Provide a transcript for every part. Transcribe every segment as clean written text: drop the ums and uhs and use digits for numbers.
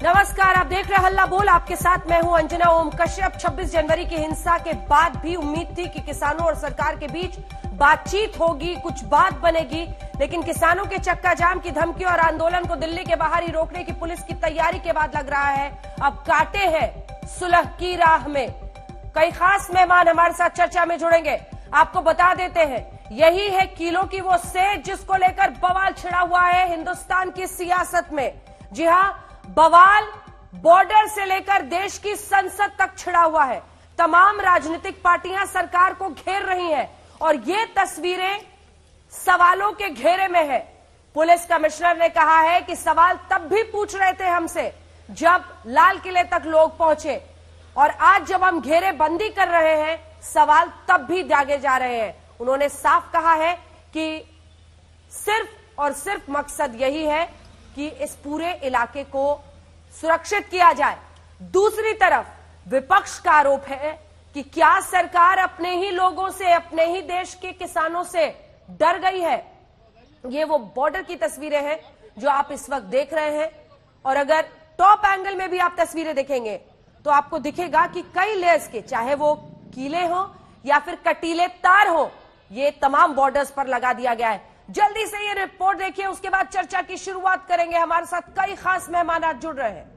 नमस्कार, आप देख रहे हैं हल्ला बोल। आपके साथ मैं हूं अंजना ओम कश्यप। 26 जनवरी की हिंसा के बाद भी उम्मीद थी कि किसानों और सरकार के बीच बातचीत होगी, कुछ बात बनेगी, लेकिन किसानों के चक्का जाम की धमकी और आंदोलन को दिल्ली के बाहर ही रोकने की पुलिस की तैयारी के बाद लग रहा है अब कांटे हैं सुलह की राह में। कई खास मेहमान हमारे साथ चर्चा में जुड़ेंगे। आपको बता देते हैं, यही है किलो की वो सेज जिसको लेकर बवाल छिड़ा हुआ है हिंदुस्तान की सियासत में। जी हां, बवाल बॉर्डर से लेकर देश की संसद तक छिड़ा हुआ है। तमाम राजनीतिक पार्टियां सरकार को घेर रही हैं और ये तस्वीरें सवालों के घेरे में है। पुलिस कमिश्नर ने कहा है कि सवाल तब भी पूछ रहे थे हमसे जब लाल किले तक लोग पहुंचे, और आज जब हम घेरेबंदी कर रहे हैं सवाल तब भी दागे जा रहे हैं। उन्होंने साफ कहा है कि सिर्फ और सिर्फ मकसद यही है कि इस पूरे इलाके को सुरक्षित किया जाए। दूसरी तरफ विपक्ष का आरोप है कि क्या सरकार अपने ही लोगों से, अपने ही देश के किसानों से डर गई है। ये वो बॉर्डर की तस्वीरें हैं जो आप इस वक्त देख रहे हैं, और अगर टॉप एंगल में भी आप तस्वीरें देखेंगे तो आपको दिखेगा कि कई लेयर्स के, चाहे वो कीले हो या फिर कटीले तार हो, ये तमाम बॉर्डर्स पर लगा दिया गया है। जल्दी से ये रिपोर्ट देखिए, उसके बाद चर्चा की शुरुआत करेंगे। हमारे साथ कई खास मेहमान आज जुड़ रहे हैं।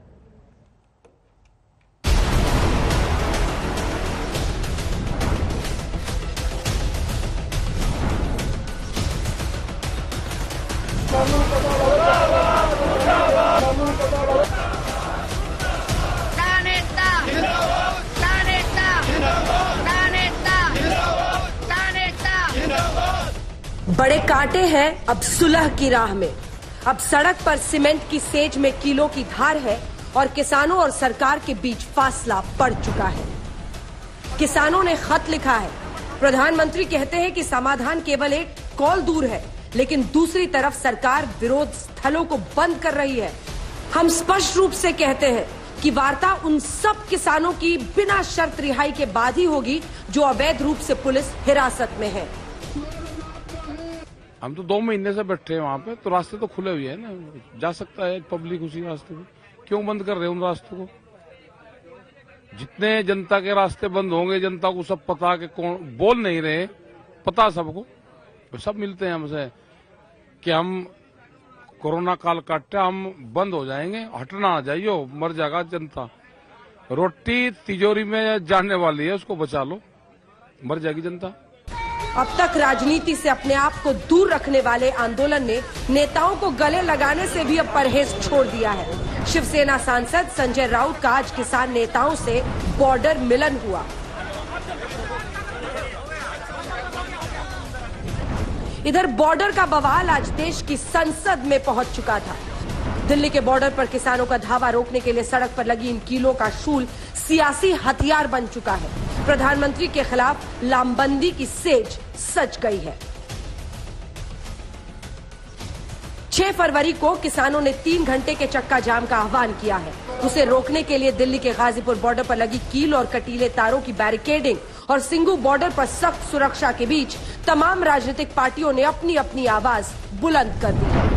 बड़े कांटे हैं अब सुलह की राह में। अब सड़क पर सीमेंट की सेज में कीलों की धार है और किसानों और सरकार के बीच फासला पड़ चुका है। किसानों ने खत लिखा है। प्रधानमंत्री कहते हैं कि समाधान केवल एक कॉल दूर है, लेकिन दूसरी तरफ सरकार विरोध स्थलों को बंद कर रही है। हम स्पष्ट रूप से कहते हैं कि वार्ता उन सब किसानों की बिना शर्त रिहाई के बाद ही होगी जो अवैध रूप से पुलिस हिरासत में है। हम तो 2 महीने से बैठे हैं वहाँ पे, तो रास्ते तो खुले हुए हैं ना, जा सकता है पब्लिक उसी रास्ते में। क्यों बंद कर रहे हैं उन रास्तों को? जितने जनता के रास्ते बंद होंगे, जनता को सब पता कि कौन बोल नहीं रहे, पता सबको, तो सब मिलते हैं हमसे कि हम कोरोना काल काटे, हम बंद हो जाएंगे, हटना आ जाइयो, मर जाएगा जनता। रोटी तिजोरी में जाने वाली है, उसको बचा लो, मर जाएगी जनता। अब तक राजनीति से अपने आप को दूर रखने वाले आंदोलन ने नेताओं को गले लगाने से भी अब परहेज छोड़ दिया है। शिवसेना सांसद संजय राउत का आज किसान नेताओं से बॉर्डर मिलन हुआ। इधर बॉर्डर का बवाल आज देश की संसद में पहुंच चुका था। दिल्ली के बॉर्डर पर किसानों का धावा रोकने के लिए सड़क पर लगी इन कीलों का शूल सियासी हथियार बन चुका है। प्रधानमंत्री के खिलाफ लामबंदी की सेज सज गई है। 6 फरवरी को किसानों ने 3 घंटे के चक्का जाम का आह्वान किया है। उसे रोकने के लिए दिल्ली के गाजीपुर बॉर्डर पर लगी कील और कटीले तारों की बैरिकेडिंग और सिंघू बॉर्डर पर सख्त सुरक्षा के बीच तमाम राजनीतिक पार्टियों ने अपनी अपनी आवाज बुलंद कर दी है।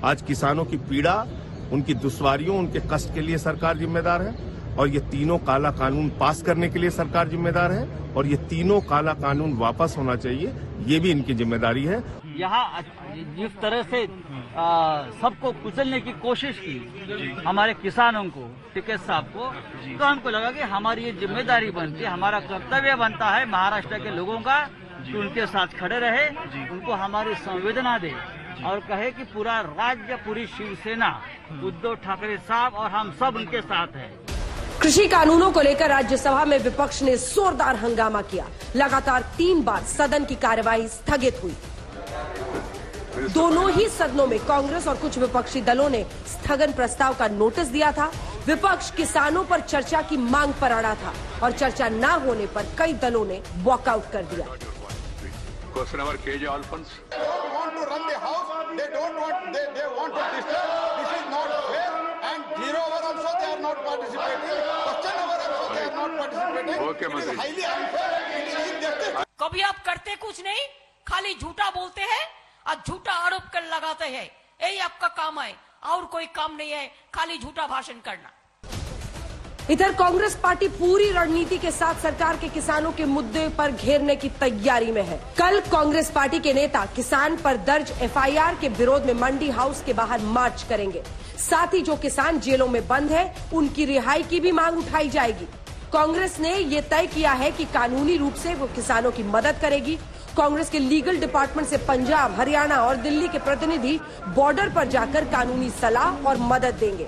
आज किसानों की पीड़ा, उनकी दुश्वारियों, उनके कष्ट के लिए सरकार जिम्मेदार है, और ये तीनों काला कानून पास करने के लिए सरकार जिम्मेदार है, और ये तीनों काला कानून वापस होना चाहिए, ये भी इनकी जिम्मेदारी है। यहाँ जिस तरह से सबको कुचलने की कोशिश की हमारे किसानों को, टिकैत साहब को, तो हमको लगा कि हमारी ये जिम्मेदारी बनती है, हमारा कर्तव्य बनता है महाराष्ट्र के लोगों का कि उनके साथ खड़े रहे, उनको हमारी संवेदना दे और कहे कि पूरा राज्य, पूरी शिवसेना, उद्धव ठाकरे साहब और हम सब उनके साथ हैं। कृषि कानूनों को लेकर राज्यसभा में विपक्ष ने जोरदार हंगामा किया। लगातार 3 बार सदन की कार्यवाही स्थगित हुई। दोनों ही सदनों में कांग्रेस और कुछ विपक्षी दलों ने स्थगन प्रस्ताव का नोटिस दिया था। विपक्ष किसानों पर चर्चा की मांग पर अड़ा था और चर्चा न होने पर कई दलों ने वॉकआउट कर दिया। Question number KJ Alphonse. They don't want to run the house. They don't want. They want to disturb. This is not fair. And 0 hour also they are not participating. Question hour also they are not participating. Okay, it is Mantri. highly unfair. It is injustice. कभी आप करते कुछ नहीं, खाली झूठा बोलते हैं और झूठा आरोप कर लगाते हैं। यही आपका काम है, और कोई काम नहीं है, खाली झूठा भाषण करना। इधर कांग्रेस पार्टी पूरी रणनीति के साथ सरकार के किसानों के मुद्दे पर घेरने की तैयारी में है। कल कांग्रेस पार्टी के नेता किसान पर दर्ज एफआईआर के विरोध में मंडी हाउस के बाहर मार्च करेंगे। साथ ही जो किसान जेलों में बंद है उनकी रिहाई की भी मांग उठाई जाएगी। कांग्रेस ने ये तय किया है कि कानूनी रूप से वो किसानों की मदद करेगी। कांग्रेस के लीगल डिपार्टमेंट से पंजाब, हरियाणा और दिल्ली के प्रतिनिधि बॉर्डर पर जाकर कानूनी सलाह और मदद देंगे।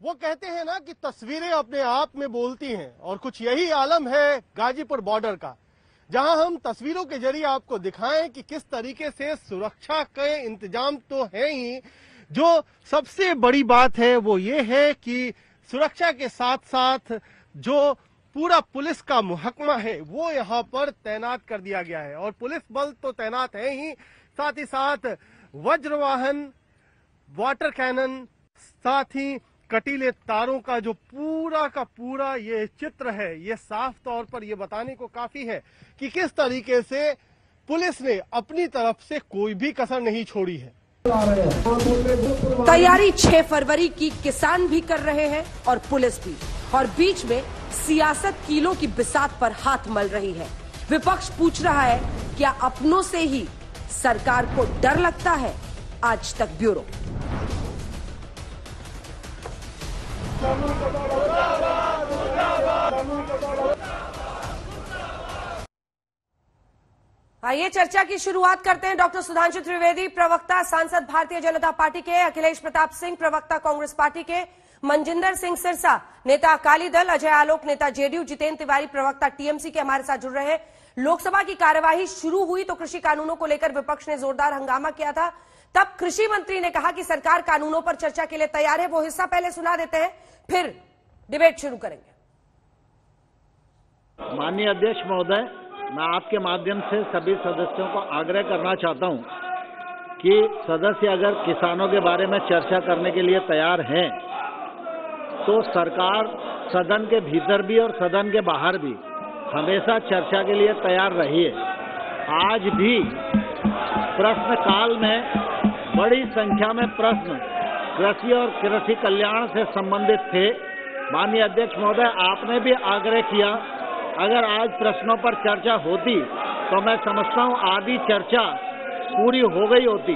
वो कहते हैं ना कि तस्वीरें अपने आप में बोलती हैं, और कुछ यही आलम है गाजीपुर बॉर्डर का, जहां हम तस्वीरों के जरिए आपको दिखाएं कि किस तरीके से सुरक्षा के इंतजाम तो है ही, जो सबसे बड़ी बात है वो ये है कि सुरक्षा के साथ साथ जो पूरा पुलिस का मुहकमा है वो यहाँ पर तैनात कर दिया गया है। और पुलिस बल तो तैनात है ही, साथ ही साथ वज्रवाहन, वाटर कैनन, साथ ही कटीले तारों का जो पूरा का पूरा ये चित्र है, ये साफ तौर पर ये बताने को काफी है कि किस तरीके से पुलिस ने अपनी तरफ से कोई भी कसर नहीं छोड़ी है। तैयारी 6 फरवरी की किसान भी कर रहे हैं और पुलिस भी, और बीच में सियासत कीलों की बिसात पर हाथ मल रही है। विपक्ष पूछ रहा है क्या अपनों से ही सरकार को डर लगता है? आज तक ब्यूरो। आइए चर्चा की शुरुआत करते हैं। डॉक्टर सुधांशु त्रिवेदी, प्रवक्ता सांसद भारतीय जनता पार्टी के, अखिलेश प्रताप सिंह, प्रवक्ता कांग्रेस पार्टी के, मनजिंदर सिंह सिरसा, नेता अकाली दल, अजय आलोक, नेता जेडीयू, जितेंद्र तिवारी, प्रवक्ता टीएमसी के हमारे साथ जुड़ रहे हैं। लोकसभा की कार्यवाही शुरू हुई तो कृषि कानूनों को लेकर विपक्ष ने जोरदार हंगामा किया था। तब कृषि मंत्री ने कहा कि सरकार कानूनों पर चर्चा के लिए तैयार है। वो हिस्सा पहले सुना देते हैं, फिर डिबेट शुरू करेंगे। माननीय अध्यक्ष महोदय, मैं आपके माध्यम से सभी सदस्यों को आग्रह करना चाहता हूं कि सदस्य अगर किसानों के बारे में चर्चा करने के लिए तैयार हैं तो सरकार सदन के भीतर भी और सदन के बाहर भी हमेशा चर्चा के लिए तैयार रही है। आज भी प्रश्नकाल में बड़ी संख्या में प्रश्न कृषि और कृषि कल्याण से संबंधित थे। माननीय अध्यक्ष महोदय, आपने भी आग्रह किया अगर आज प्रश्नों पर चर्चा होती तो मैं समझता हूं आधी चर्चा पूरी हो गई होती,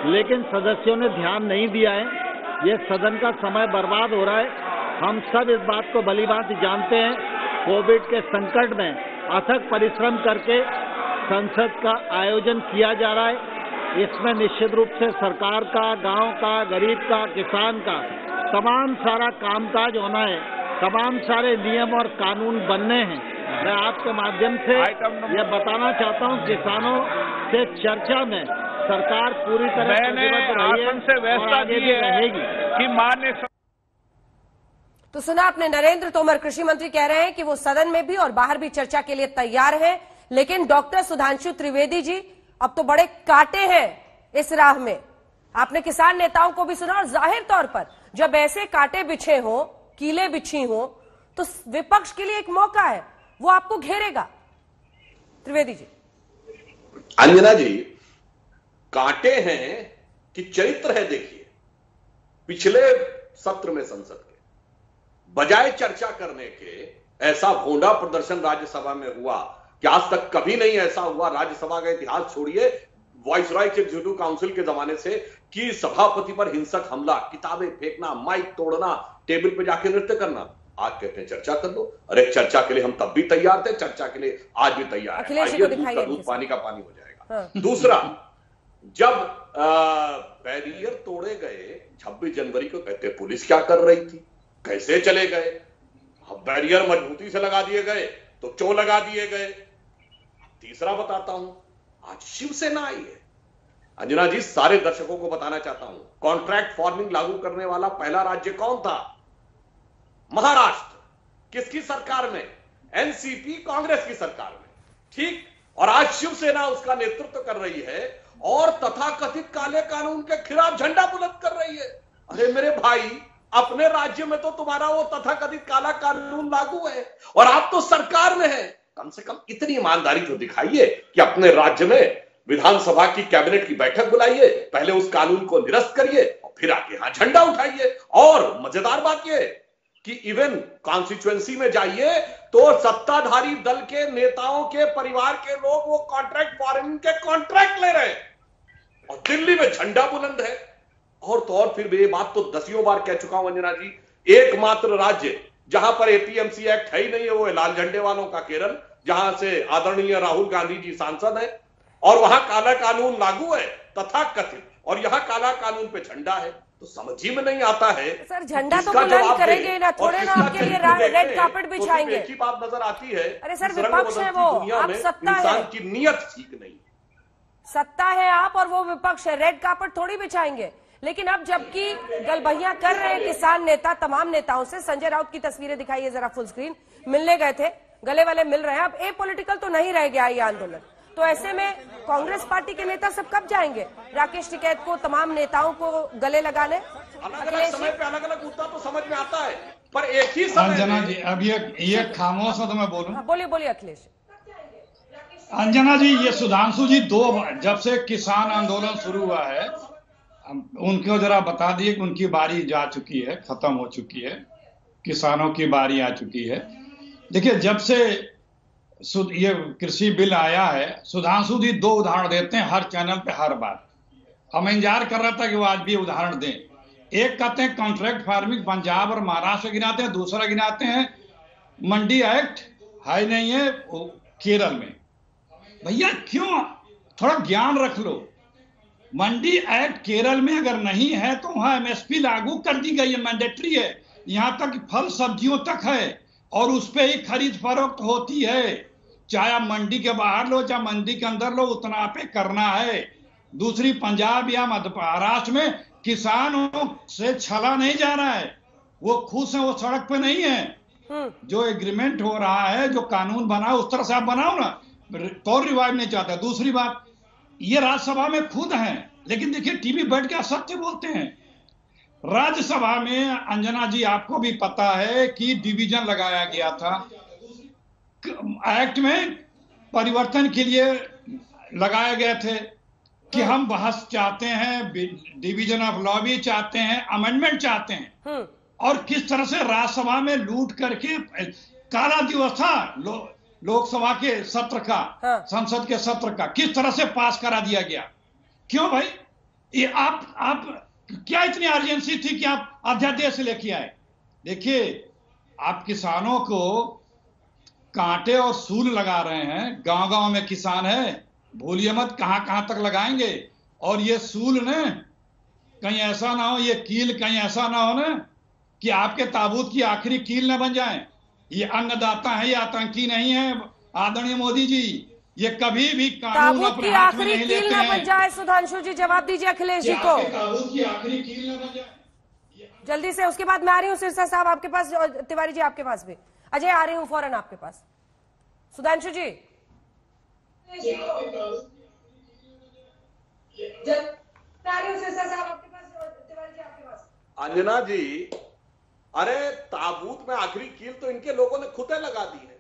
लेकिन सदस्यों ने ध्यान नहीं दिया है। ये सदन का समय बर्बाद हो रहा है। हम सब इस बात को भलीभांति जानते हैं। कोविड के संकट में अथक परिश्रम करके संसद का आयोजन किया जा रहा है। इसमें निश्चित रूप से सरकार का, गांव का, गरीब का, किसान का तमाम सारा कामकाज होना है, तमाम सारे नियम और कानून बनने हैं। मैं आपके माध्यम से यह बताना चाहता हूं, किसानों से चर्चा में सरकार पूरी तरह से आगे भी रहेगी कि मान्य। तो सुना आपने, नरेंद्र तोमर कृषि मंत्री कह रहे हैं कि वो सदन में भी और बाहर भी चर्चा के लिए तैयार हैं। लेकिन डॉक्टर सुधांशु त्रिवेदी जी, अब तो बड़े कांटे हैं इस राह में। आपने किसान नेताओं को भी सुना, और जाहिर तौर पर जब ऐसे कांटे बिछे हो, कीले बिछी हो, तो विपक्ष के लिए एक मौका है, वो आपको घेरेगा। त्रिवेदी जी। अंजना जी, कांटे हैं कि चरित्र है। देखिए, पिछले सत्र में संसद के बजाय चर्चा करने के ऐसा भोंडा प्रदर्शन राज्यसभा में हुआ कि आज तक कभी नहीं ऐसा हुआ। राज्यसभा का इतिहास छोड़िए, वाइसरॉय एग्जीक्यूटिव काउंसिल के जमाने से, कि सभापति पर हिंसक हमला, किताबें फेंकना, माइक तोड़ना, टेबल पे जाके नृत्य करना। आज कहते हैं चर्चा कर दो। अरे चर्चा के लिए हम तब भी तैयार थे, चर्चा के लिए आज भी तैयार है। दूध का दूध, पानी का पानी हो जाएगा। हाँ। दूसरा, जब बैरियर तोड़े गए 26 जनवरी को, कहते पुलिस क्या कर रही थी, कैसे चले गए। बैरियर मजबूती से लगा दिए गए तो क्यों लगा दिए गए। तीसरा बताता हूं, आज शिवसेना आई है। अंजना जी, सारे दर्शकों को बताना चाहता हूं, कॉन्ट्रैक्ट फार्मिंग लागू करने वाला पहला राज्य कौन था? महाराष्ट्र। किसकी सरकार में? एनसीपी, कांग्रेस की सरकार में। ठीक, और आज शिवसेना उसका नेतृत्व कर रही है और तथाकथित काले कानून के खिलाफ झंडा बुलंद कर रही है। अरे मेरे भाई, अपने राज्य में तो तुम्हारा वो तथाकथित काला कानून लागू है और आप तो सरकार में है। कम से कम इतनी ईमानदारी तो दिखाइए कि अपने राज्य में विधानसभा की कैबिनेट की बैठक बुलाइए, पहले उस कानून को निरस्त करिए और फिर आके यहां झंडा उठाइए। और मजेदार बात यह कि इवन कॉन्स्टिट्यूएंसी में जाइए तो सत्ताधारी दल के नेताओं के परिवार के लोग वो कॉन्ट्रैक्ट फॉरेन के कॉन्ट्रैक्ट ले रहे हैं और दिल्ली में झंडा बुलंद है। और तो और फिर ये बात तो दसियों बार कह चुका हूं अंजना जी, एकमात्र राज्य जहां पर एपीएमसी एक्ट है ही नहीं है वो है लाल झंडे वालों का केरल, जहां से आदरणीय राहुल गांधी जी सांसद है और वहां काला कानून लागू है तथा कथित, और यहां काला कानून पे झंडा है। तो समझ ही में नहीं आता है सर, झंडा तो बुलंद करेंगे ना, थोड़े ना आपके लिए रेड कार्पेट बिछाएंगे। एक ही बात नजर आती है, अरे सर विपक्ष है वो, आप सत्ता है, इंसान की नीयत ठीक नहीं, सत्ता है आप और वो विपक्ष है, रेड कार्पेट थोड़ी बिछाएंगे। लेकिन अब जबकि गलबहियां कर रहे हैं किसान नेता तमाम नेताओं से, संजय राउत की तस्वीरें दिखाइए जरा फुल स्क्रीन, मिलने गए थे, गले वाले मिल रहे हैं, अब ए पॉलिटिकल तो नहीं रह गया ये आंदोलन। तो ऐसे में कांग्रेस पार्टी के नेता सब कब जाएंगे राकेश टिकैत को, तमाम नेताओं को गले लगाने? अलग अलग समय पे अलग अलग मुद्दा तो समझ में आता है, पर एक ही समय अंजना जी अब ये खामोश हो तो मैं बोलूं। बोलिए बोलिए अखिलेश। अंजना जी, ये सुधांशु जी जब से किसान आंदोलन शुरू हुआ है उनको जरा बता दिए कि उनकी बारी जा चुकी है, खत्म हो चुकी है, किसानों की बारी आ चुकी है। देखिए जब से ये कृषि बिल आया है, सुधांशु जी 2 उदाहरण देते हैं हर चैनल पे हर बार। हम इंतजार कर रहा था कि वो आज भी उदाहरण दें। एक कहते हैं कॉन्ट्रैक्ट फार्मिंग पंजाब और महाराष्ट्र गिनाते हैं, दूसरा गिनाते हैं मंडी एक्ट है नहीं है केरल में। भैया क्यों, थोड़ा ज्ञान रख लो। मंडी एक्ट केरल में अगर नहीं है तो वहां एमएसपी लागू कर दी गई है, मैंडेटरी है, यहां तक फल सब्जियों तक है और उस पर ही खरीद फरोख्त होती है, चाहे आप मंडी के बाहर लो चाहे मंडी के अंदर लो, उतना पे करना है। दूसरी पंजाब या मध्य महाराष्ट्र में किसानों से छला नहीं जा रहा है, वो खुश है, वो सड़क पे नहीं है। जो एग्रीमेंट हो रहा है, जो कानून बना उस तरह से आप बनाओ ना, तो रिवाइव नहीं चाहता। दूसरी बात, ये राज्यसभा में खुद हैं, लेकिन देखिए टीवी बैठ के असत्य बोलते हैं। राज्यसभा में अंजना जी आपको भी पता है कि डिवीजन लगाया गया था, एक्ट में परिवर्तन के लिए लगाए गए थे कि हम बहस चाहते हैं, डिवीजन ऑफ लॉ भी चाहते हैं, अमेंडमेंट चाहते हैं। और किस तरह से राज्यसभा में लूट करके काला दिवस था लोकसभा के सत्र का, संसद के सत्र का, किस तरह से पास करा दिया गया। क्यों भाई, ये आप क्या इतनी अर्जेंसी थी कि आप अध्यादेश लेके आए? देखिए आप किसानों को कांटे और सूल लगा रहे हैं, गांव-गांव में किसान है, भूलिए मत कहां तक लगाएंगे। और ये सूल ने कहीं ऐसा ना हो, ये कील कहीं ऐसा ना हो ना कि आपके ताबूत की आखिरी कील न बन जाए। ये अन्नदाता है, ये आतंकी नहीं है आदरणीय मोदी जी, ये कभी भी कानून अपने हाथ में नहीं लेते हैं। बन जाए सुधांशु जी, जवाब दीजिए अखिलेश जी को। ताबूत की आखिरी कील न बन जाए जल्दी से। उसके बाद मैं आ रही हूँ सिरसा साहब आपके पास, तिवारी जी आपके पास भी, अजय आ रही हूँ फौरन आपके पास। सुधांशु जी अंजना जी, अरे ताबूत में आखिरी कील तो इनके लोगों ने खुद लगा दी है।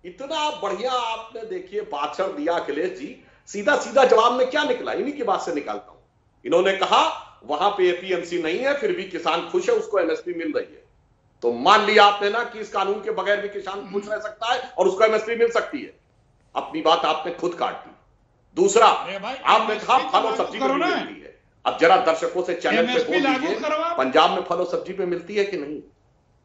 इतना बढ़िया आपने देखिए भाषण दिया अखिलेश जी, सीधा सीधा जवाब में क्या निकला, इन्हीं की बात से निकालता हूं। इन्होंने कहा वहां पे एपीएमसी नहीं है फिर भी किसान खुश है, उसको एमएसपी मिल रही है। तो मान लिया आपने ना कि इस कानून के बगैर भी किसान खुश रह सकता है और उसको एमएसपी मिल सकती है। अपनी बात आपने खुद काट दी। दूसरा, आपने कहा फल और सब्जी पे मिलती है। अब जरा दर्शकों से चैनल पे बोल दीजिए, पंजाब में फल और सब्जी पे मिलती है कि नहीं?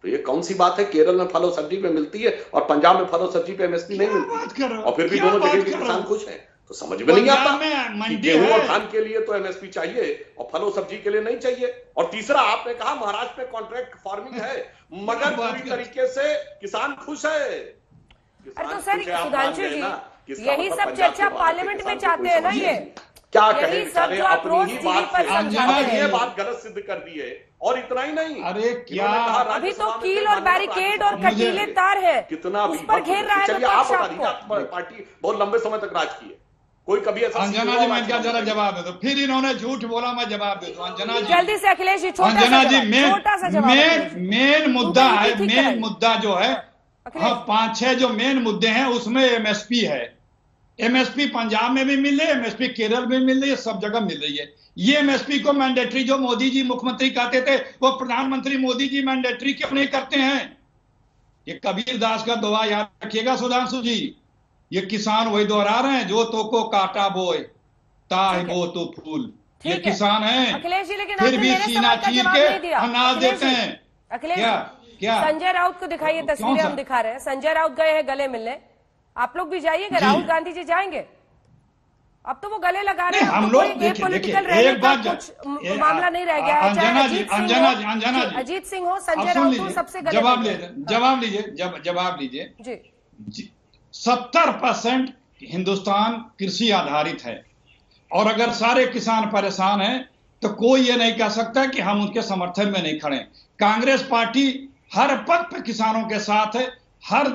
तो ये कौन सी बात है, केरल में फल और सब्जी पे मिलती है और पंजाब में फल और सब्जी पे एमएसपी नहीं मिलती, और फिर भी दोनों जगह के किसान खुश हैं। तो समझ में नहीं आता कि गेहूं और धान के लिए तो एमएसपी चाहिए और फल और सब्जी के लिए नहीं चाहिए। और तीसरा, आपने कहा महाराष्ट्र में कॉन्ट्रैक्ट फार्मिंग है मगर पूरी तरीके से किसान खुश है। तो सर सुधांशु जी, यही सब चर्चा पार्लियामेंट में चाहते हैं ना, ये क्या कहें बेचारे, अपनी ही बात से ये बात गलत सिद्ध कर दी है। और इतना ही नहीं, अरे क्या अभी तो कील और बैरिकेड और कटीले तार है, कितना उस पर घेर रहा है। चलिए आप बता दीजिए, पार्टी बहुत लंबे समय तक राज की है, कोई कभी ऐसा। अंजना जी मैं क्या जरा जवाब दे दो, फिर इन्होंने झूठ बोला, मैं जवाब दे दूं। अंजना जी जल्दी से अखिलेश जी, अंजना जी मेन मुद्दा है, मेन मुद्दा जो है, हाँ 5-6 जो मेन मुद्दे हैं उसमें एमएसपी है। एमएसपी पंजाब में भी मिल रही है, एमएसपी केरल में मिल रही है, सब जगह मिल रही है। ये एमएसपी को मैंडेटरी जो मोदी जी मुख्यमंत्री कहते थे, वो प्रधानमंत्री मोदी जी मैंडेटरी क्यों नहीं करते हैं? ये कबीर दास का दुआ याद रखिएगा सुधांशु जी, ये किसान वही दोहरा रहे हैं, जो तो को काटा बोए ताय वो तो फूल। ये किसान हैं, अखिलेश जी, लेकिन फिर भी सीना चीर के अनाज देते हैं। अखिलेश क्या संजय राउत को दिखाइए, तस्वीरें हम दिखा रहे हैं। संजय राउत गए हैं गले मिलने, आप लोग भी जाइएगा। राहुल गांधी जी जाएंगे? अब तो वो गले लगा रहे हैं। हम लोग देखिए एक बात, कुछ मामला नहीं रह गया है। अंजना जी, अजीत सिंह हो, संजय राउत हो, सबसे गले जवाब लीजिए जी। 70% हिंदुस्तान कृषि आधारित है, और अगर सारे किसान परेशान हैं तो कोई ये नहीं कह सकता कि हम उनके समर्थन में नहीं खड़े। कांग्रेस पार्टी हर पद पे किसानों के साथ है, हर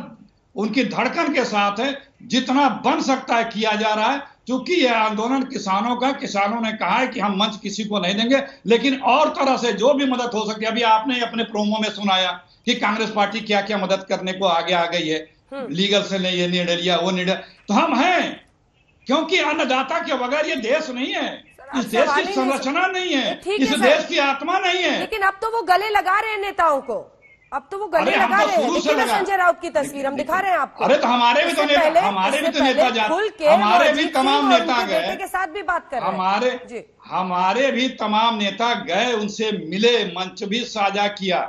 उनकी धड़कन के साथ है, जितना बन सकता है किया जा रहा है। क्योंकि यह आंदोलन किसानों का, किसानों ने कहा है कि हम मंच किसी को नहीं देंगे, लेकिन और तरह से जो भी मदद हो सकती है। अभी आपने अपने प्रोमो में सुनाया कि कांग्रेस पार्टी क्या क्या मदद करने को आगे आ गई है, लीगल से नहीं, ये निर्णय लिया, वो निर्णय, तो हम हैं। क्योंकि अन्नदाता के बगैर ये देश नहीं है, इस देश की संरचना नहीं है, इस देश की आत्मा नहीं है। लेकिन अब तो वो गले लगा रहे हैं नेताओं को, अब तो वो गले लगा रहे हैं। देखिए संजय राउत की तस्वीर हम दिखा रहे हैं आपको। अरे तो हमारे भी तो नेता गए, हमारे भी तमाम नेता गए के साथ भी बात कर रहे हैं, हमारे भी तमाम नेता गए, उनसे मिले, मंच भी साझा किया।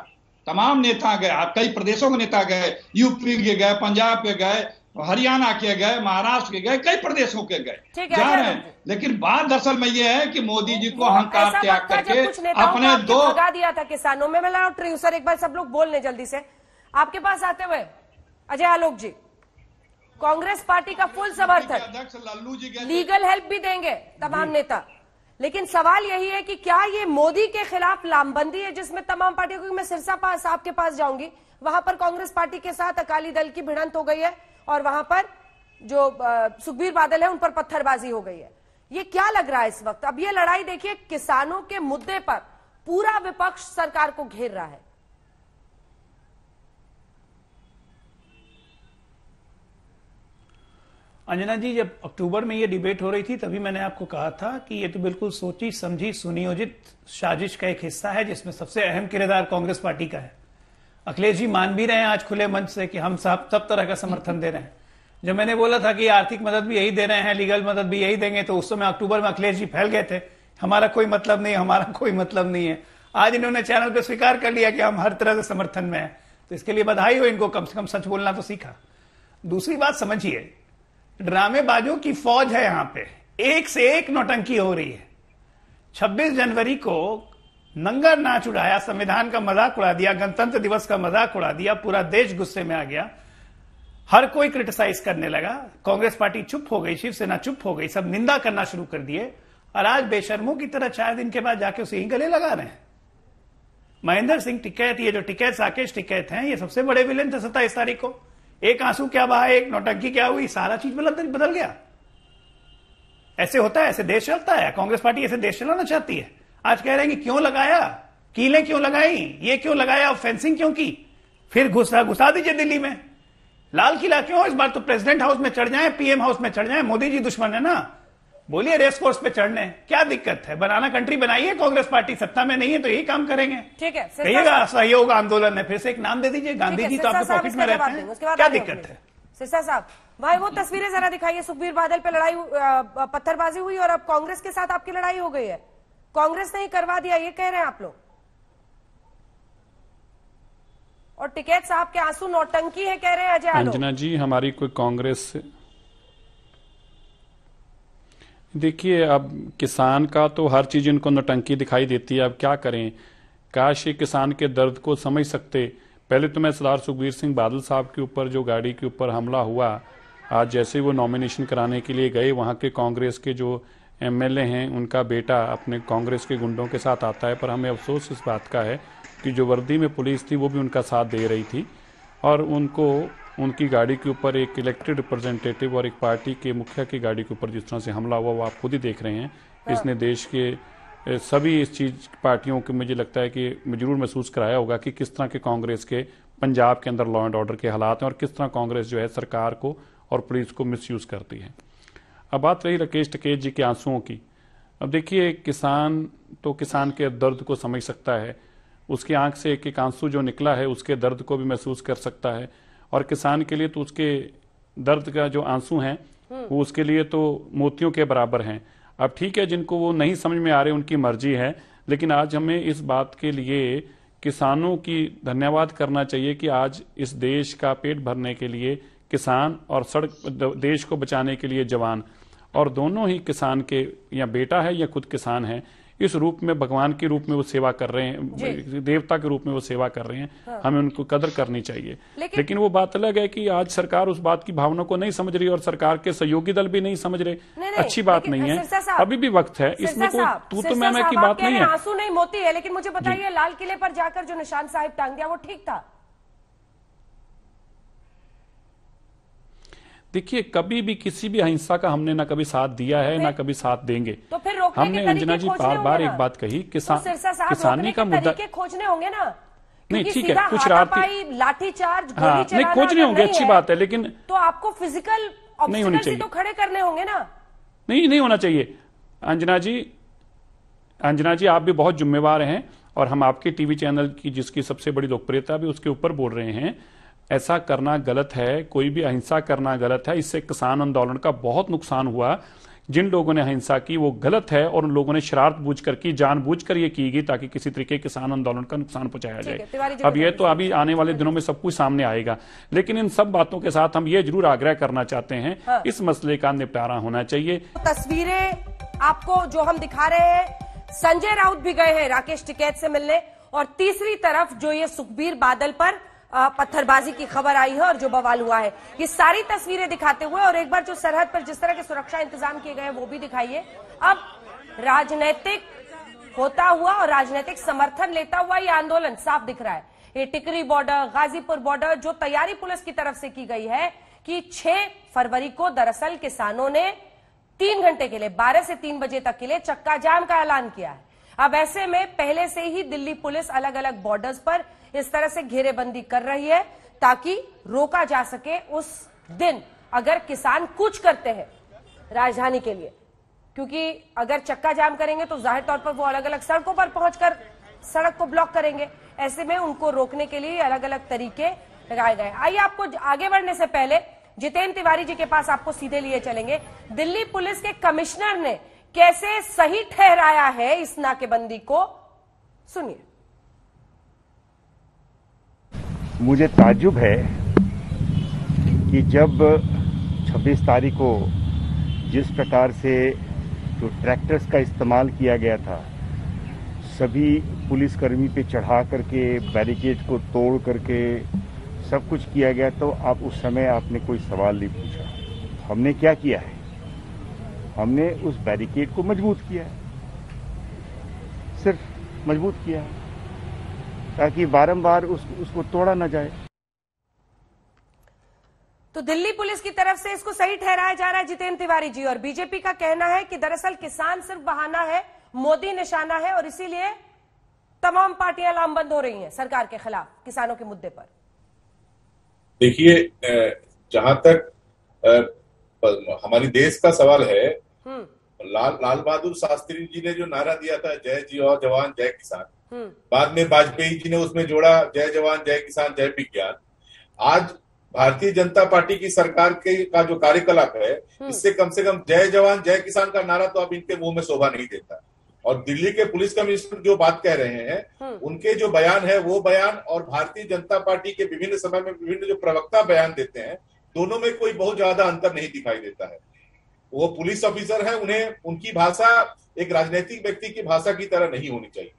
तमाम नेता गए, कई प्रदेशों के नेता गए, यूपी के गए, पंजाब के गए, हरियाणा के गए, महाराष्ट्र के गए, कई प्रदेशों के गए, जा रहे हैं। लेकिन बात दरअसल में ये है कि मोदी जी को अहंकार त्याग करके अपने दो भगा दिया था किसानों में। मैं ला ट्रोड्यूसर एक बार सब लोग बोल लें जल्दी से। आपके पास आते हुए अजय आलोक जी, कांग्रेस पार्टी का फुल समर्थन, लल्लू जी लीगल हेल्प भी देंगे तमाम नेता, लेकिन सवाल यही है कि क्या ये मोदी के खिलाफ लामबंदी है जिसमें तमाम पार्टियों, क्योंकि मैं सिरसा साहब के पास जाऊंगी, वहां पर कांग्रेस पार्टी के साथ अकाली दल की भिड़ंत हो गई है और वहां पर जो सुखबीर बादल है उन पर पत्थरबाजी हो गई है। ये क्या लग रहा है इस वक्त? अब ये लड़ाई देखिए, किसानों के मुद्दे पर पूरा विपक्ष सरकार को घेर रहा है। अंजना जी, जब अक्टूबर में ये डिबेट हो रही थी तभी मैंने आपको कहा था कि ये तो बिल्कुल सोची समझी सुनियोजित साजिश का एक हिस्सा है जिसमें सबसे अहम किरदार कांग्रेस पार्टी का है। अखिलेश जी मान भी रहे हैं आज खुले मंच से कि हम सब तरह का समर्थन दे रहे हैं। जब मैंने बोला था कि आर्थिक मदद भी यही दे रहे हैं, लीगल मदद भी यही देंगे, तो उस समय अक्टूबर में अखिलेश जी फैल गए थे, हमारा कोई मतलब नहीं, हमारा कोई मतलब नहीं है। आज इन्होंने चैनल पे स्वीकार कर लिया कि हम हर तरह से समर्थन में हैं, तो इसके लिए बधाई हो इनको, कम से कम सच बोलना तो सीखा। दूसरी बात समझिए, ड्रामेबाजों की फौज है यहां पे, एक से एक नौटंकी हो रही है। 26 जनवरी को नंगा नाच उड़ाया, संविधान का मजाक उड़ा दिया, गणतंत्र दिवस का मजाक उड़ा दिया, पूरा देश गुस्से में आ गया, हर कोई क्रिटिसाइज करने लगा, कांग्रेस पार्टी चुप हो गई, शिवसेना चुप हो गई, सब निंदा करना शुरू कर दिए, और आज बेशर्मों की तरह 4 दिन के बाद जाके उसे ही गले लगा रहे हैं। महेंद्र सिंह टिकैत, ये जो टिकैत राकेश टिकैत हैं, ये सबसे बड़े विलेन थे 27 तारीख को। एक आंसू क्या बहा, एक नौटंकी क्या हुई, सारा चीज बदल गया। ऐसे होता है, ऐसे देश चलता है। कांग्रेस पार्टी ऐसे देश चलाना चाहती है। आज कह रहे हैं कि क्यों लगाया, कीलें क्यों लगाई, ये क्यों लगाया, फेंसिंग क्यों की, फिर घुसा दीजिए दिल्ली में। लाल किला क्यों, इस बार तो प्रेसिडेंट हाउस में चढ़ जाए, पीएम हाउस में चढ़ जाए, मोदी जी दुश्मन है ना, बोलिए रेस कोर्स पे चढ़ने, क्या दिक्कत है? बनाना कंट्री बनाइए, कांग्रेस पार्टी सत्ता में नहीं है तो यही काम करेंगे। ठीक है, कहिएगा सहयोग आंदोलन है, फिर से एक नाम दे दीजिए, गांधी जी तो आपके पॉकेट में रहते हैं, क्या दिक्कत है? सिरसा साहब, भाई वो तस्वीरें जरा दिखाइए, सुखबीर बादल पे लड़ाई, पत्थरबाजी हुई और अब कांग्रेस के साथ आपकी लड़ाई हो गई है, कांग्रेस ने ही करवा दिया, ये कह रहे हैं आप लोग। और टिकैत साहब के आंसू नौटंकी है कह रहे हैं अजय आलोक। अंजना जी, हमारी कोई कांग्रेस, देखिए अब किसान का तो हर चीज इनको नौटंकी दिखाई देती है, अब क्या करें? काश ये किसान के दर्द को समझ सकते। पहले तो मैं सरदार सुखबीर सिंह बादल साहब के ऊपर जो गाड़ी के ऊपर हमला हुआ, आज जैसे वो नॉमिनेशन कराने के लिए गए, वहां के कांग्रेस के जो एमएलए हैं उनका बेटा अपने कांग्रेस के गुंडों के साथ आता है, पर हमें अफसोस इस बात का है कि जो वर्दी में पुलिस थी वो भी उनका साथ दे रही थी, और उनको उनकी गाड़ी के ऊपर एक इलेक्टेड रिप्रेजेंटेटिव और एक पार्टी के मुखिया की गाड़ी के ऊपर जिस तरह से हमला हुआ वो आप खुद ही देख रहे हैं। इसने देश के सभी इस चीज पार्टियों को मुझे लगता है कि जरूर महसूस कराया होगा कि किस तरह के कांग्रेस के पंजाब के अंदर लॉ एंड ऑर्डर के हालात हैं और किस तरह कांग्रेस जो है सरकार को और पुलिस को मिसयूज करती है। अब बात रही राकेश टिकैत जी के आंसुओं की। अब देखिए, किसान तो किसान के दर्द को समझ सकता है, उसकी आंख से एक एक आंसू जो निकला है उसके दर्द को भी महसूस कर सकता है, और किसान के लिए तो उसके दर्द का जो आंसू हैं वो उसके लिए तो मोतियों के बराबर हैं। अब ठीक है, जिनको वो नहीं समझ में आ रहे उनकी मर्जी है, लेकिन आज हमें इस बात के लिए किसानों की धन्यवाद करना चाहिए कि आज इस देश का पेट भरने के लिए किसान और देश को बचाने के लिए जवान, और दोनों ही किसान के या बेटा है या खुद किसान है, इस रूप में भगवान के रूप में वो सेवा कर रहे हैं, देवता के रूप में वो सेवा कर रहे हैं। हाँ। हमें उनको कदर करनी चाहिए, लेकिन वो बात अलग है कि आज सरकार उस बात की भावना को नहीं समझ रही और सरकार के सहयोगी दल भी नहीं समझ रहे। नहीं, अच्छी बात नहीं है, अभी भी वक्त है, इसमें कोई तू तो मैं की बात नहीं है। आंसू नहीं मोती है, लेकिन मुझे बताइए, लाल किले पर जाकर जो निशान साहिब टांग दिया वो ठीक था? देखिए, कभी भी किसी भी अहिंसा का हमने ना कभी साथ दिया है ना कभी साथ देंगे। तो फिर रोकने हमने अंजना जी बार बार एक बात कही, किसानी का मुद्दा खोजने होंगे ना। नहीं, ठीक है, कुछ लाठीचार्ज, हाँ, नहीं खोजने होंगे, अच्छी बात है, लेकिन तो आपको फिजिकल नहीं होनी चाहिए, तो खड़े करने होंगे ना। नहीं होना चाहिए। अंजना जी आप भी बहुत जिम्मेवार हैं, और हम आपके टीवी चैनल की जिसकी सबसे बड़ी लोकप्रियता भी उसके ऊपर बोल रहे हैं। ऐसा करना गलत है, कोई भी अहिंसा करना गलत है। इससे किसान आंदोलन का बहुत नुकसान हुआ। जिन लोगों ने अहिंसा की वो गलत है, और उन लोगों ने शरारत बूझकर की, जानबूझकर ये की गई ताकि किसी तरीके किसान आंदोलन का नुकसान पहुंचाया जाए। अब ये तो अभी आने वाले दिनों में सब कुछ सामने आएगा, लेकिन इन सब बातों के साथ हम ये जरूर आग्रह करना चाहते हैं, हाँ। इस मसले का निपटारा होना चाहिए। तस्वीरें आपको जो हम दिखा रहे हैं, संजय राउत भी गए हैं राकेश टिकैत से मिलने, और तीसरी तरफ जो ये सुखबीर बादल पर पत्थरबाजी की खबर आई है और जो बवाल हुआ है, ये सारी तस्वीरें दिखाते हुए, और एक बार जो सरहद पर जिस तरह के सुरक्षा इंतजाम किए गए हैं वो भी दिखाइए। अब राजनीतिक होता हुआ और राजनीतिक समर्थन लेता हुआ ये आंदोलन साफ दिख रहा है। ये टिकरी बॉर्डर, गाजीपुर बॉर्डर, जो तैयारी पुलिस की तरफ से की गई है कि 6 फरवरी को दरअसल किसानों ने 3 घंटे के लिए 12 से 3 बजे तक के लिए चक्का जाम का ऐलान किया है। अब ऐसे में पहले से ही दिल्ली पुलिस अलग अलग बॉर्डर्स पर इस तरह से घेरेबंदी कर रही है ताकि रोका जा सके उस दिन अगर किसान कूच करते हैं राजधानी के लिए, क्योंकि अगर चक्का जाम करेंगे तो जाहिर तौर पर वो अलग अलग सड़कों पर पहुंचकर सड़क को ब्लॉक करेंगे। ऐसे में उनको रोकने के लिए अलग अलग तरीके लगाए गए। आइए आपको आगे बढ़ने से पहले जितेंद्र तिवारी जी के पास आपको सीधे लिए चलेंगे। दिल्ली पुलिस के कमिश्नर ने कैसे सही ठहराया है इस नाकेबंदी को, सुनिए। मुझे ताज्जुब है कि जब 26 तारीख को जिस प्रकार से जो ट्रैक्टर्स का इस्तेमाल किया गया था, सभी पुलिसकर्मी पे चढ़ा करके बैरिकेड को तोड़ करके सब कुछ किया गया, तो आप उस समय आपने कोई सवाल नहीं पूछा। हमने क्या किया है? हमने उस बैरिकेड को मजबूत किया है, सिर्फ मजबूत किया है ताकि बारंबार उसको तोड़ा न जाए। तो दिल्ली पुलिस की तरफ से इसको सही ठहराया जा रहा है जितेंद्र तिवारी जी, और बीजेपी का कहना है कि दरअसल किसान सिर्फ बहाना है, मोदी निशाना है, और इसीलिए तमाम पार्टियां लामबंद हो रही हैं सरकार के खिलाफ किसानों के मुद्दे पर। देखिए, जहां तक हमारी देश का सवाल है, लाल बहादुर शास्त्री जी ने जो नारा दिया था, जय जवान जय किसान, बाद में वाजपेयी जी ने उसमें जोड़ा जय जवान जय किसान जय विज्ञान। आज भारतीय जनता पार्टी की सरकार का जो कार्यकलाप है, इससे कम से कम जय जवान जय किसान का नारा तो अब इनके मुंह में शोभा नहीं देता। और दिल्ली के पुलिस कमिश्नर जो बात कह रहे हैं, उनके जो बयान है वो बयान और भारतीय जनता पार्टी के विभिन्न समय में विभिन्न जो प्रवक्ता बयान देते हैं, दोनों में कोई बहुत ज्यादा अंतर नहीं दिखाई देता है। वो पुलिस ऑफिसर है, उन्हें उनकी भाषा एक राजनीतिक व्यक्ति की भाषा की तरह नहीं होनी चाहिए।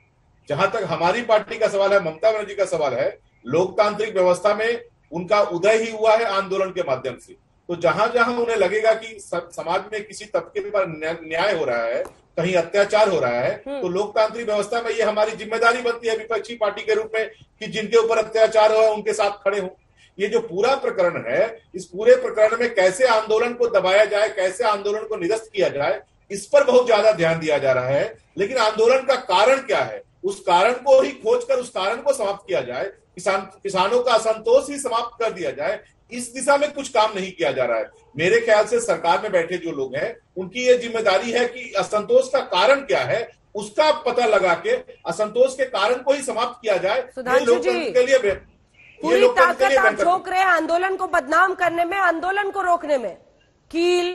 जहां तक हमारी पार्टी का सवाल है, ममता बनर्जी का सवाल है, लोकतांत्रिक व्यवस्था में उनका उदय ही हुआ है आंदोलन के माध्यम से। तो जहां जहां उन्हें लगेगा कि समाज में किसी तबके पर न्याय हो रहा है, कहीं अत्याचार हो रहा है, तो लोकतांत्रिक व्यवस्था में ये हमारी जिम्मेदारी बनती है विपक्षी पार्टी के रूप में कि जिनके ऊपर अत्याचार हो उनके साथ खड़े हों। ये जो पूरा प्रकरण है, इस पूरे प्रकरण में कैसे आंदोलन को दबाया जाए, कैसे आंदोलन को निरस्त किया जाए, इस पर बहुत ज्यादा ध्यान दिया जा रहा है। लेकिन आंदोलन का कारण क्या है, उस कारण को ही खोजकर उस कारण को समाप्त किया जाए, किसानों का असंतोष ही समाप्त कर दिया जाए। इस दिशा में कुछ काम नहीं किया जा रहा है। मेरे ख्याल से सरकार में बैठे जो लोग हैं उनकी ये जिम्मेदारी है कि असंतोष का कारण क्या है उसका पता लगा के असंतोष के कारण को ही समाप्त किया जाए। सुधांशु जी, पूरी ताकत आप झोंक रहे हैं आंदोलन को बदनाम करने में, आंदोलन को रोकने में। कील,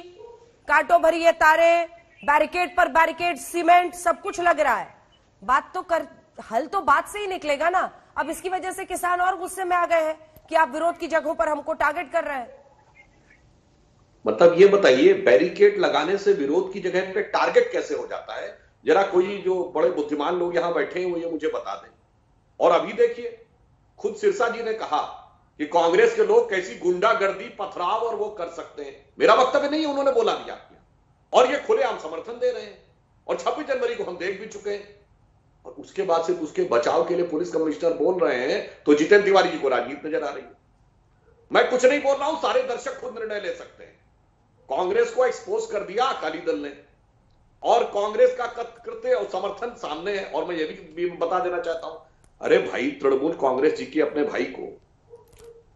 कांटों भरी ये तारे, बैरिकेड पर बैरिकेड, सीमेंट, सब कुछ लग रहा है। बात तो कर, हल तो बात से ही निकलेगा ना। अब इसकी वजह से किसान और गुस्से में आ गए हैं कि आप विरोध की जगहों पर हमको टारगेट कर रहे हैं। मतलब ये बताइए, बैरिकेड लगाने से विरोध की जगह पे टारगेट कैसे हो जाता है? जरा कोई जो बड़े बुद्धिमान लोग यहां बैठे हैं वो ये मुझे बता दें। और अभी देखिए, खुद सिरसा जी ने कहा कि कांग्रेस के लोग कैसी गुंडागर्दी, पथराव और वो कर सकते हैं। मेरा वक्तव्य नहीं, उन्होंने बोला दिया और ये खुलेआम समर्थन दे रहे हैं। और 26 जनवरी को हम देख भी चुके हैं। और उसके बाद सिर्फ उसके बचाव के लिए पुलिस कमिश्नर बोल रहे हैं तो जितेंद्र तिवारी जी को राजनीति नजर आ रही है। मैं कुछ नहीं बोल रहा हूं, सारे दर्शक खुद निर्णय ले सकते हैं। कांग्रेस को एक्सपोज कर दिया अकाली दल ने और कांग्रेस का कृत्य और समर्थन सामने है। और मैं ये भी बता देना चाहता हूं, अरे भाई, तृणमूल कांग्रेस जी के अपने भाई को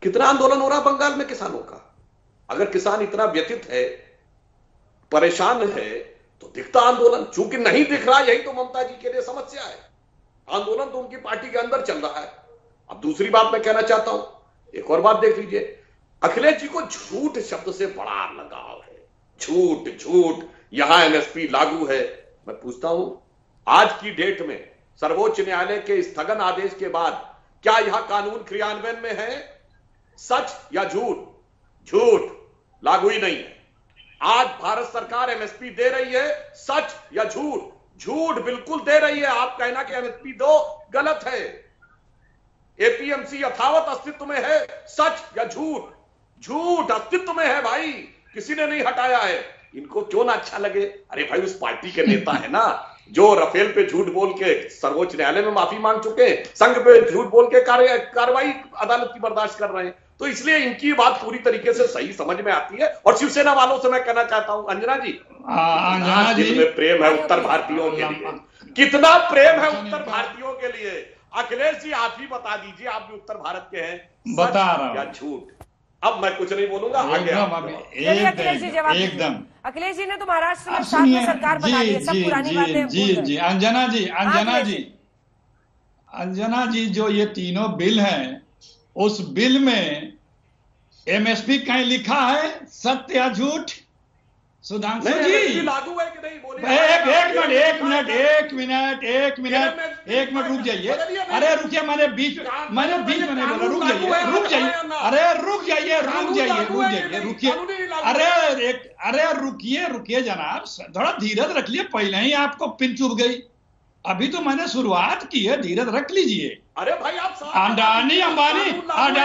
कितना आंदोलन हो रहा बंगाल में किसानों का। अगर किसान इतना व्यथित है, परेशान है, तो दिखता आंदोलन। चूंकि नहीं दिख रहा, यही तो ममता जी के लिए समस्या है। आंदोलन तो उनकी पार्टी के अंदर चल रहा है। अब दूसरी बात मैं कहना चाहता हूं, एक और बात देख लीजिए, अखिलेश जी को झूठ शब्द से बड़ा लगाव है। झूठ झूठ, यहां एमएसपी लागू है। मैं पूछता हूं, आज की डेट में सर्वोच्च न्यायालय के स्थगन आदेश के बाद क्या यह कानून क्रियान्वयन में है? सच या झूठ? झूठ, लागू ही नहीं है। आज भारत सरकार एमएसपी दे रही है, सच या झूठ? झूठ बिल्कुल दे रही है। आप कहना कि एमएसपी दो, गलत है। एपीएमसी यथावत अस्तित्व में है, सच या झूठ? झूठ अस्तित्व में है भाई, किसी ने नहीं हटाया है। इनको क्यों ना अच्छा लगे? अरे भाई, उस पार्टी के नेता है ना जो राफेल पे झूठ बोल के सर्वोच्च न्यायालय में माफी मांग चुके हैं, संघ पे झूठ बोल के कार्रवाई अदालत की बर्दाश्त कर रहे हैं। तो इसलिए इनकी बात पूरी तरीके से सही समझ में आती है। और शिवसेना वालों से मैं कहना चाहता हूं, अंजना जी, दिल में प्रेम है उत्तर भारतीयों के लिए। कितना प्रेम है उत्तर भारतीयों के लिए? अखिलेश जी, आप ही बता दीजिए, आप भी उत्तर भारत के हैं, बता रहा हूं या झूठ? अब मैं कुछ नहीं बोलूंगा, आगे अखिलेश जी जवाब एकदम। अखिलेश जी ने तो महाराष्ट्र में साथ में सरकार बना दी है, सब पुरानी बातें जी अंजना जी, जो ये तीनों बिल हैं, उस बिल में एमएसपी कहीं लिखा है सत्य या झूठ? सुधांशु जी, लागू है कि नहीं? बोलिए। एक मिनट रुक जाइए। अरे रुकिए, मैंने बीच में नहीं बोला, रुक जाइए। अरे रुक जाइए, रुकिए। अरे रुकिए जनाब, थोड़ा धीरज रख लिए। पहले ही आपको पिन चुभ गई, अभी तो मैंने शुरुआत की है, धीरज रख लीजिए। अरे भाई, आप अडानी अंबानी, अरे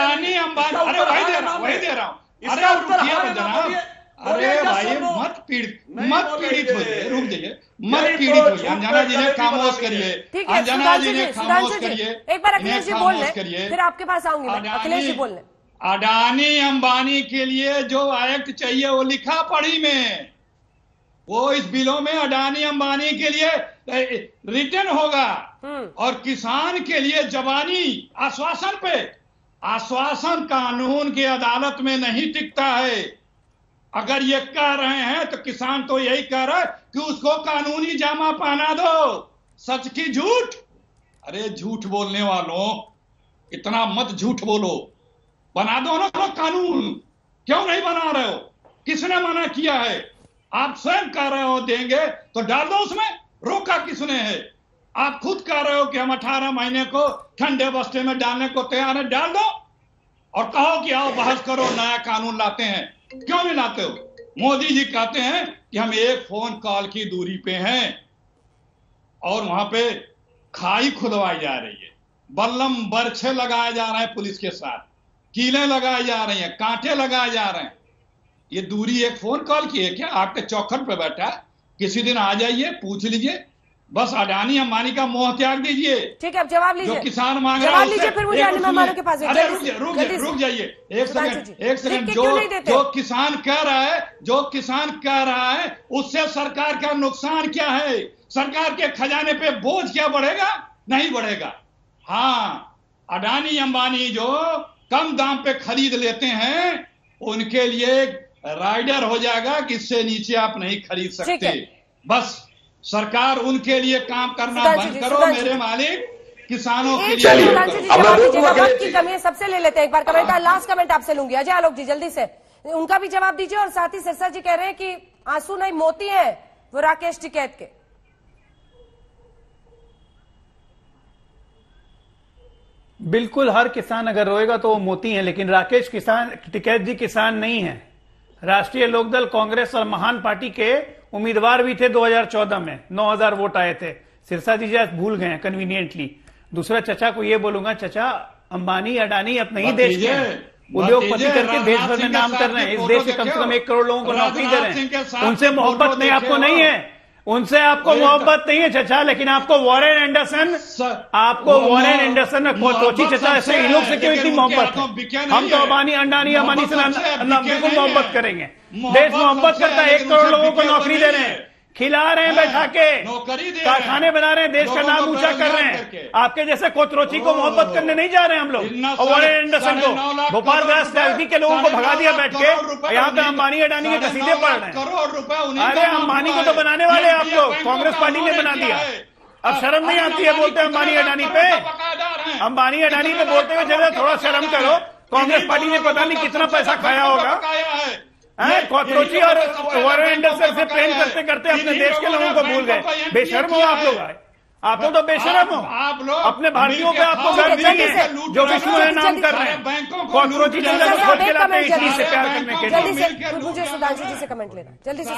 वही दे रहा हूँ। अरे रुकिए जनाब, अरे भाई मत पीड़ित होइए, रुक जाइए, मत पीड़ित होइए। अंजना जी ने खामोश करिए, अंजना जी ने खामोश करिए। एक बार अखिलेश जी बोल लें, फिर आपके पास आऊंगी मैं। अखिलेश जी बोल लें। अडानी अंबानी के लिए जो एक्ट चाहिए वो लिखा पढ़ी में, वो इस बिलों में अडानी अंबानी के लिए रिटर्न होगा। और किसान के लिए जबानी आश्वासन पे, आश्वासन कानून की अदालत में नहीं टिकता है। अगर ये कह रहे हैं तो किसान तो यही कह रहा है कि उसको कानूनी जामा पहना दो। सच की झूठ? अरे झूठ बोलने वालों, इतना मत झूठ बोलो, बना दो ना कानून। क्यों नहीं बना रहे हो? किसने मना किया है? आप स्वयं कह रहे हो देंगे तो डाल दो उसमें, रोका किसने है? आप खुद कह रहे हो कि हम 18 महीने को ठंडे बस्ते में डालने को तैयार है, डाल दो। और कहो कि आओ बहस करो, नया कानून लाते हैं। क्यों नहीं लाते हो? मोदी जी कहते हैं कि हम एक फोन कॉल की दूरी पे हैं, और वहां पे खाई खुदवाई जा रही है, बल्लम बरछे लगाए जा रहे हैं, पुलिस के साथ कीलें लगाई जा रही हैं, कांटे लगाए जा रहे हैं। ये दूरी एक फोन कॉल की है क्या? आपके चौखट पे बैठा है, किसी दिन आ जाइए, पूछ लीजिए। बस अडानी अंबानी का मोह त्याग दीजिए। ठीक है, अब जवाब लीजिए, जो किसान मांग रहा है, फिर मुझे अन्य मेहमानों के पास। अरे रुक जाइए एक सेकंड। जो किसान कह रहा है उससे सरकार का नुकसान क्या है? सरकार के खजाने पे बोझ क्या बढ़ेगा? नहीं बढ़ेगा। हाँ, अडानी अंबानी जो कम दाम पे खरीद लेते हैं उनके लिए राइडर हो जाएगा कि इससे नीचे आप नहीं खरीद सकते। बस सरकार उनके लिए काम करना बंद करो मेरे मालिक, किसानों के लिए। वक्त की कमी है, सबसे ले लेते हैं एक बार कमेंट। लास्ट कमेंट आपसे लूंगी। अजय आलोक जी जल्दी से उनका भी जवाब दीजिए। और साथ ही सिरसा जी कह रहे हैं कि आंसू नहीं मोती है वो राकेश टिकैत के। बिल्कुल, हर किसान अगर रोएगा तो वो मोती है, लेकिन राकेश टिकैत जी किसान नहीं है। राष्ट्रीय लोकदल कांग्रेस और महान पार्टी के उम्मीदवार भी थे 2014 में, 9000 वोट आए थे। सिरसा जी आज भूल गए कन्वीनियंटली। दूसरा चचा को ये बोलूंगा, चचा अंबानी अडानी अपने ही देश के उद्योगपति करके देश भर में नाम कर रहे हैं। इस देश से कम 1 करोड़ लोगों को नौकरी दे रहे हैं। उनसे मोहब्बत नहीं, आपको नहीं है, उनसे आपको मोहब्बत नहीं है चचा, लेकिन आपको वॉरेन एंडरसन में कोची चचा ऐसे इन लोग से क्यों इतनी मोहब्बत है? हम तो अंबानी से बिल्कुल मोहब्बत करेंगे। देश मोहब्बत करता है, 1 करोड़ लोगों को नौकरी दे रहे हैं, खिला रहे हैं बैठा के, कारखाने बना रहे हैं, देश का नाम ऊंचा कर रहे हैं। आपके जैसे कोचरोची को मोहब्बत करने नहीं जा रहे हम लोग। और वॉरेन एंडरसन को, भोपाल राजनीति के लोगों को भगा दिया बैठ के, यहाँ पे अंबानी अडानी के कसीदे पढ़ रहे हैं। अरे अंबानी को तो बनाने वाले आप लोग, कांग्रेस पार्टी ने बना दिया। अब शर्म नहीं आती है बोलते अंबानी अडानी पे? अंबानी अडानी पे बोलते हुए जरा थोड़ा शर्म करो। कांग्रेस पार्टी ने पता नहीं कितना पैसा खाया होगा। कॉकरोची और वॉरेन एंडरसन से प्रेम करते करते अपने देश के लोगों को भूल गए। बेशर्म हो आप लोग, आप लोग तो बेशर्म हो। अपने भारतीयों पे आपको गर्व नहीं है जो विश्व में नाम कर रहे हैं। कॉकरोची खोज के लाते हैं इटली से प्यार करने के लिए। मुझे सुधांशु जी से कमेंट लेना जल्दी से।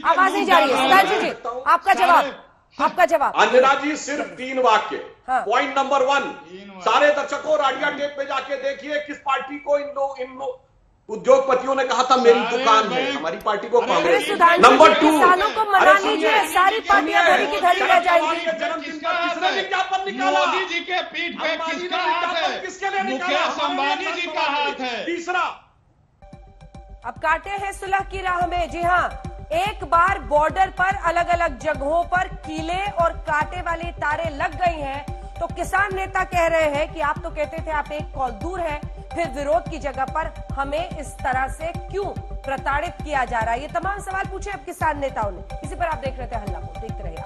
आवाज नहीं जा रही है। सुधांशु जी आपका जवाब। अंजना जी सिर्फ 3 वाक्य। पॉइंट नंबर 1, सारे दर्शकों राडिया टेप पे जाके देखिए किस पार्टी को इन उद्योगपतियों ने कहा था मेरी दुकान है। हमारी पार्टी को कांग्रेस। नंबर 2, किसानों को मना लीजिए, सारी पार्टियां धरी की धरी रह जाएंगी। जन्मदिन का किसने विज्ञापन निकाला? मोदी जी के पीठ पे किसका हाथ है? किसके लिए निकाला? मुकेश अंबानी जी का हाथ है। तीसरा, अब काटे हैं सुलह की राह में। जी हाँ, एक बार बॉर्डर पर अलग अलग जगहों पर कीले और कांटे वाली तारें लग गई हैं, तो किसान नेता कह रहे हैं कि आप तो कहते थे आप 1 कॉल दूर है, फिर विरोध की जगह पर हमें इस तरह से क्यों प्रताड़ित किया जा रहा है? ये तमाम सवाल पूछे अब किसान नेताओं ने। इसी पर आप देख रहे थे हल्ला बोल, देखते रहिए।